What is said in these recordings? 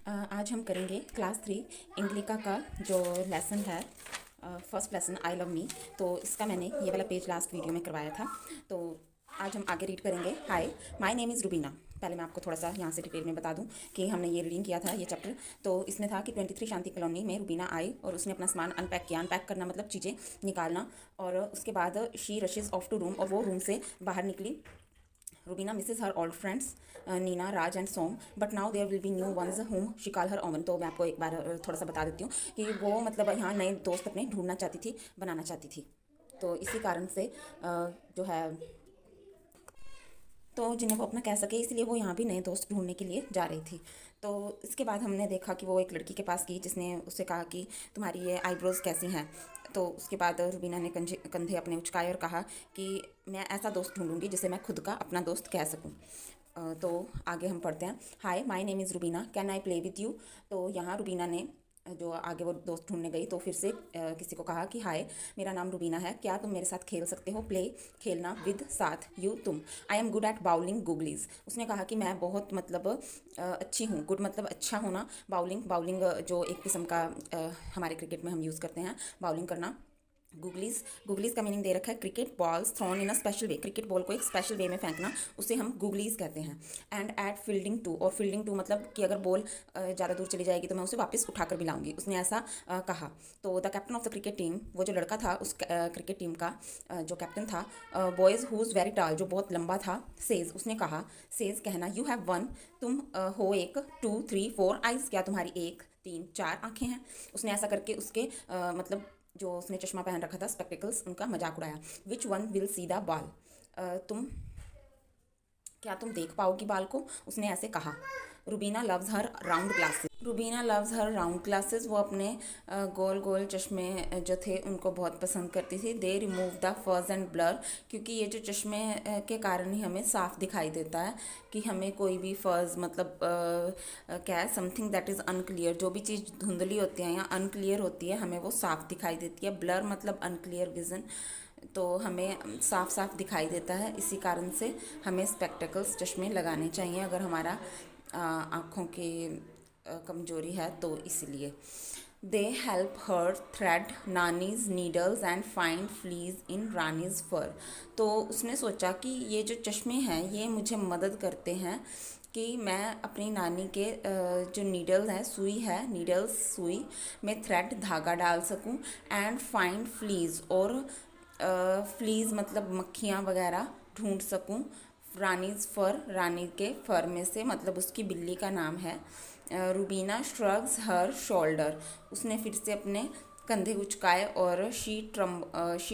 आज हम करेंगे क्लास 3 इंग्लिका का जो लेसन है, first lesson I love me. तो इसका मैंने ये वाला पेज लास्ट वीडियो में करवाया था। तो आज हम आगे रीड करेंगे। हाय, माय नेम इज़ रुबीना। पहले मैं आपको थोड़ा सा यहाँ से डिटेल में बता दूँ कि हमने ये रीडिंग किया था, ये चैप्टर। तो इसमें था कि 23 शांति कॉलोनी में रुबीना आई और उसने अपना सामान अनपैक किया। अनपैक करना मतलब चीज़ें निकालना। और उसके बाद she rushes off to room, और वो रूम से बाहर निकली। Rubina misses her old friends Nina, Raj and Som, but now there will be new ones whom she call her own. तो मैं आपको एक बार थोड़ा सा बता देती हूँ कि वो मतलब यहाँ नए दोस्त अपने ढूंढना चाहती थी, बनाना चाहती थी। तो इसी कारण से जो है, तो जिन्हें वो अपना कह सके, इसलिए वो यहाँ भी नए दोस्त ढूंढने के लिए जा रही थी। तो इसके बाद हमने देखा कि वो एक लड़की के पास गई जिसने उससे कहा कि तुम्हारी ये आईब्रोज़ कैसी हैं। तो उसके बाद रुबीना ने कंधे अपने उचकाए और कहा कि मैं ऐसा दोस्त ढूंढूंगी जिसे मैं खुद का अपना दोस्त कह सकूं। तो आगे हम पढ़ते हैं। Hi, my name is Rubina, can I play with you. तो यहाँ रुबीना ने जो आगे वो दोस्त ढूंढने गई तो फिर से किसी को कहा कि हाय, मेरा नाम रुबीना है, क्या तुम मेरे साथ खेल सकते हो। प्ले खेलना, विद साथ, यू तुम। I am good at bowling googlies. उसने कहा कि मैं बहुत मतलब अच्छी हूँ। गुड मतलब अच्छा होना, बाउलिंग बाउलिंग जो एक किस्म का हमारे क्रिकेट में हम यूज़ करते हैं, बाउलिंग करना। गुगलीज, गुगलीज का मीनिंग दे रखा है cricket balls thrown in a special way. Cricket ball को एक स्पेशल वे में फेंकना, उसे हम गुगलीज कहते हैं। एंड एट फील्डिंग टू, और फील्डिंग टू मतलब कि अगर बॉल ज़्यादा दूर चली जाएगी तो मैं उसे वापस उठाकर भी लाऊंगी, उसने ऐसा कहा। तो the captain of the cricket team, वो जो लड़का था उस क्रिकेट टीम का जो कैप्टन था, बॉयज़ हुज वेरी टाल, जो बहुत लंबा था, सेज, उसने कहा, सेज कहना, यू हैव वन, तुम हो एक, 2 3 4 आइज, क्या तुम्हारी 1 3 4 आँखें हैं। उसने ऐसा करके उसके मतलब जो उसने चश्मा पहन रखा था, स्पेक्टिकल्स, उनका मजाक उड़ाया। Which one will see the ball, तुम क्या तुम देख पाओगी बाल को, उसने ऐसे कहा। रुबीना लव्स हर राउंड ग्लासेस, रुबीना लव्स हर राउंड ग्लासेस, वो अपने गोल गोल चश्मे जो थे उनको बहुत पसंद करती थी। दे रिमूव द फर्ज एंड ब्लर, क्योंकि ये जो चश्मे के कारण ही हमें साफ दिखाई देता है कि हमें कोई भी फर्ज मतलब क्या है, समथिंग दैट इज़ अनक्लियर, जो भी चीज़ धुंधली होती है या अनक्लियर होती है हमें वो साफ दिखाई देती है। ब्लर मतलब अनक्लियर विजन, तो हमें साफ साफ दिखाई देता है। इसी कारण से हमें स्पेक्टिकल्स, चश्मे लगाने चाहिए अगर हमारा आँखों की कमजोरी है तो इसलिए। They help her thread Nani's needles and find fleas in Rani's fur. तो उसने सोचा कि ये जो चश्मे हैं ये मुझे मदद करते हैं कि मैं अपनी नानी के जो नीडल्स हैं, सुई है, नीडल्स सुई में थ्रेड धागा डाल सकूं। एंड फाइंड फ्लीज, और फ्लीज मतलब मक्खियाँ वगैरह ढूंढ सकूं। रानीज फर, रानी के फर में से, मतलब उसकी बिल्ली का नाम है। रुबीना श्रग्स हर शोल्डर, उसने फिर से अपने कंधे उचकाए। और she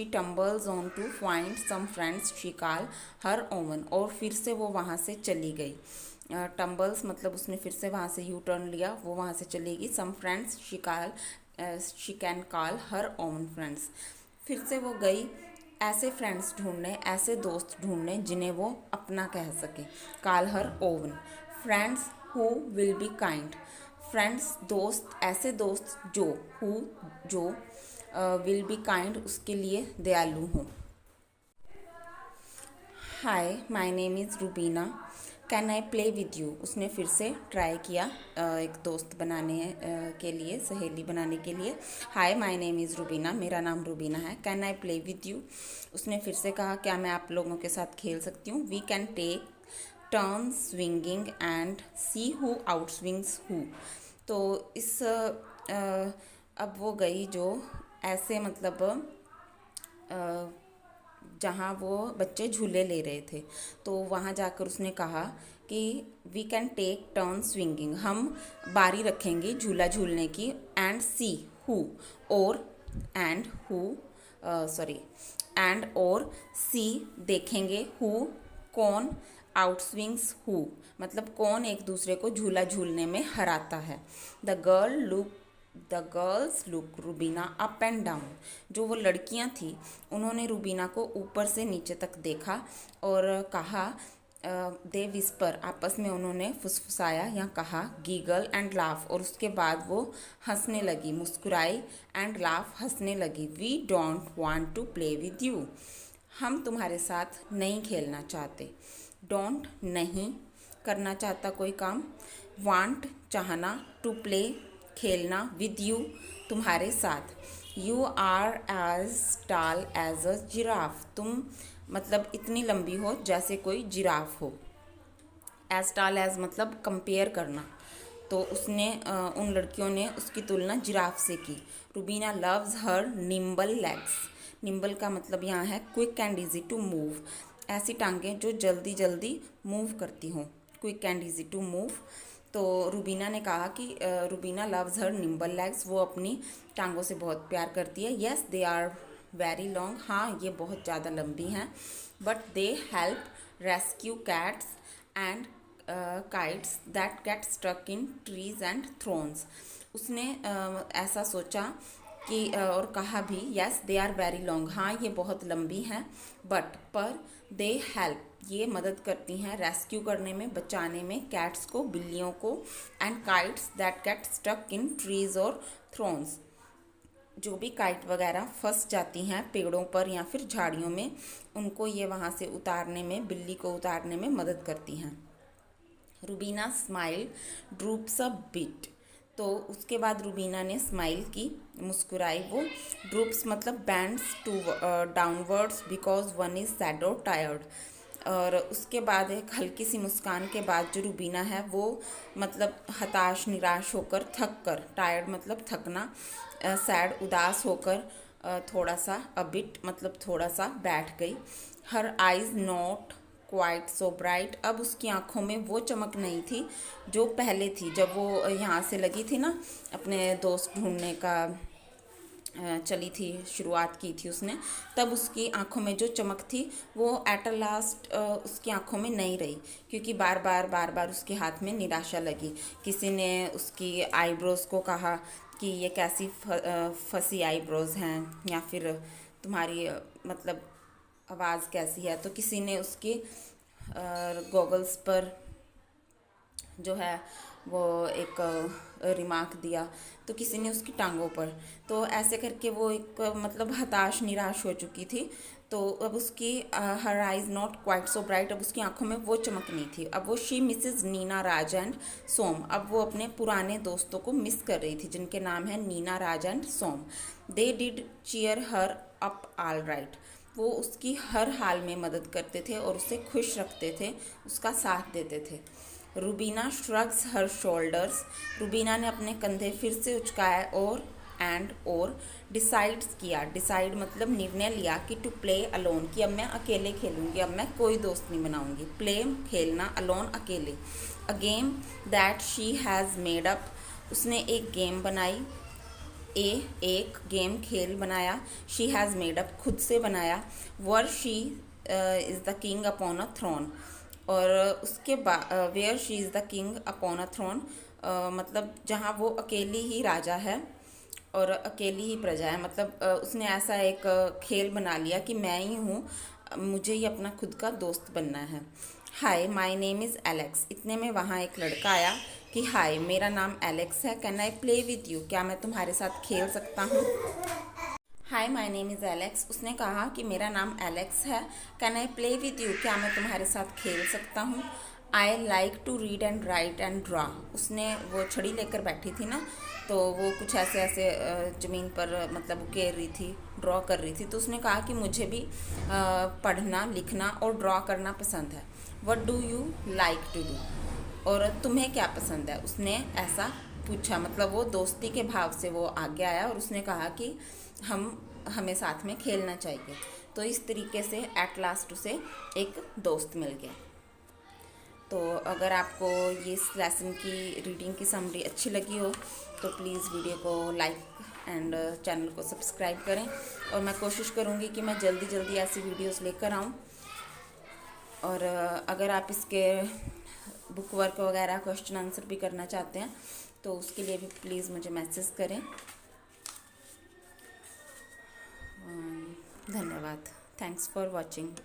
tumbles on to find some friends she call her own, और फिर से वो वहाँ से चली गई। टम्बल्स मतलब उसने फिर से वहाँ से यू टर्न लिया, वो वहाँ से चलेगी। Some friends she can call her own friends, फिर से वो गई ऐसे फ्रेंड्स ढूंढने, ऐसे दोस्त ढूंढने जिन्हें वो अपना कह सके। Call her own friends who will be kind, friends दोस्त, ऐसे दोस्त जो, हु जो, विल बी काइंड उसके लिए दयालु हों। Hi, my name is Rubina, can I play with you. उसने फिर से ट्राई किया एक दोस्त बनाने के लिए, सहेली बनाने के लिए। हाय, माय नेम इज़ रुबीना, मेरा नाम रुबीना है। Can I play with you, उसने फिर से कहा, क्या मैं आप लोगों के साथ खेल सकती हूँ। We can take turn swinging and see who out swings who. तो इस अब वो गई जो ऐसे मतलब जहाँ वो बच्चे झूले ले रहे थे, तो वहाँ जाकर उसने कहा कि we can take turn swinging, हम बारी रखेंगे झूला झूलने की। एंड सी हु, और एंड हु सॉरी एंड और सी देखेंगे, हु कौन, आउट स्विंग्स हु मतलब कौन एक दूसरे को झूला झूलने में हराता है। The girls look Rubina up and down, जो वो लड़कियां थी उन्होंने रुबीना को ऊपर से नीचे तक देखा और कहा, दे विस्पर, आपस में उन्होंने फुसफुसाया या कहा। गीगल एंड लाफ, और उसके बाद वो हंसने लगी, मुस्कुराई। एंड लाफ, हंसने लगी। We don't want to play with you, हम तुम्हारे साथ नहीं खेलना चाहते। डोंट नहीं करना चाहता कोई काम, वांट चाहना, टू प्ले खेलना, विद यू तुम्हारे साथ, यू आर एज टाल एज अ जिराफ तुम मतलब इतनी लंबी हो जैसे कोई जिराफ हो। एज टाल एज मतलब कंपेयर करना, तो उसने उन लड़कियों ने उसकी तुलना जिराफ से की। Rubina loves her nimble legs, nimble का मतलब यहाँ है quick and easy to move, ऐसी टांगें जो जल्दी जल्दी मूव करती हों, quick and easy to move. तो रुबीना ने कहा कि Rubina loves her nimble legs, वो अपनी टांगों से बहुत प्यार करती है। Yes they are very long, हाँ ये बहुत ज़्यादा लंबी हैं। But they help rescue cats and kites that get stuck in trees and thorns. उसने ऐसा सोचा कि और कहा भी, yes they are very long, हाँ ये बहुत लंबी हैं, बट पर दे हेल्प ये मदद करती हैं रेस्क्यू करने में, बचाने में, कैट्स को बिल्लियों को, and kites that get stuck in trees और थ्रोन्स जो भी काइट वगैरह फंस जाती हैं पेड़ों पर या फिर झाड़ियों में, उनको ये वहाँ से उतारने में, बिल्ली को उतारने में मदद करती हैं। Rubina smile droops a bit, तो उसके बाद रुबीना ने स्माइल की, मुस्कुराई वो। ड्रूप्स मतलब bends to downwards because one is sad और टायर्ड, और उसके बाद एक हल्की सी मुस्कान के बाद जो रुबीना है वो मतलब हताश निराश होकर, थक कर, टायर्ड मतलब थकना, सैड उदास होकर थोड़ा सा, अ बिट मतलब थोड़ा सा बैठ गई। Her eyes not quite so bright, अब उसकी आंखों में वो चमक नहीं थी जो पहले थी, जब वो यहाँ से लगी थी ना अपने दोस्त ढूंढने का चली थी, शुरुआत की थी उसने, तब उसकी आंखों में जो चमक थी वो एट लास्ट उसकी आंखों में नहीं रही, क्योंकि बार बार उसके हाथ में निराशा लगी। किसी ने उसकी आईब्रोज़ को कहा कि ये कैसी फंसी आईब्रोज़ हैं, या फिर तुम्हारी मतलब आवाज़ कैसी है, तो किसी ने उसके गॉगल्स पर जो है वो एक रिमार्क दिया, तो किसी ने उसकी टांगों पर, तो ऐसे करके वो एक मतलब हताश निराश हो चुकी थी। तो अब उसकी her eyes not quite so bright, अब उसकी आंखों में वो चमक नहीं थी। अब वो she Mrs Nina Raj and Som, अब वो अपने पुराने दोस्तों को मिस कर रही थी जिनके नाम है Nina Raj and Som. They did cheer her up all right, वो उसकी हर हाल में मदद करते थे और उसे खुश रखते थे, उसका साथ देते थे। रुबीना श्रग्स हर शोल्डर्स, रुबीना ने अपने कंधे फिर से उचकाए और डिसाइड्स किया, डिसाइड मतलब निर्णय लिया कि टू प्ले अलोन, कि अब मैं अकेले खेलूंगी, अब मैं कोई दोस्त नहीं बनाऊंगी। प्ले खेलना, अलोन अकेले। A game that she has made up, उसने एक गेम बनाई, एक गेम खेल बनाया, शी हैज़ मेड अप खुद से बनाया। Where she is the king upon a throne, और उसके बाद where she is the king upon a throne मतलब जहाँ वो अकेली ही राजा है और अकेली ही प्रजा है, मतलब उसने ऐसा एक खेल बना लिया कि मैं ही हूँ, मुझे ही अपना खुद का दोस्त बनना है। हाय माय नेम इज़ एलेक्स, इतने में वहाँ एक लड़का आया कि हाय मेरा नाम एलेक्स है, can I play with you, क्या मैं तुम्हारे साथ खेल सकता हूँ। Hi my name is Alex, उसने कहा कि मेरा नाम एलेक्स है, can I play with you, क्या मैं तुम्हारे साथ खेल सकता हूँ। I like to read and write and draw, उसने वो छड़ी लेकर बैठी थी ना, तो वो कुछ ऐसे ऐसे ज़मीन पर मतलब उकेर रही थी, ड्रॉ कर रही थी, तो उसने कहा कि मुझे भी पढ़ना, लिखना और ड्रॉ करना पसंद है। What do you like to do, और तुम्हें क्या पसंद है, उसने ऐसा पूछा, मतलब वो दोस्ती के भाव से वो आगे आया और उसने कहा कि हमें साथ में खेलना चाहिए। तो इस तरीके से एट लास्ट उसे एक दोस्त मिल गया। तो अगर आपको ये इस लेसन की रीडिंग की समरी अच्छी लगी हो तो प्लीज़ वीडियो को लाइक एंड चैनल को सब्सक्राइब करें, और मैं कोशिश करूँगी कि मैं जल्दी जल्दी ऐसी वीडियोस लेकर आऊँ। और अगर आप इसके बुक वर्क वगैरह क्वेश्चन आंसर भी करना चाहते हैं तो उसके लिए भी प्लीज़ मुझे मैसेज करें। धन्यवाद, थैंक्स फॉर वॉचिंग।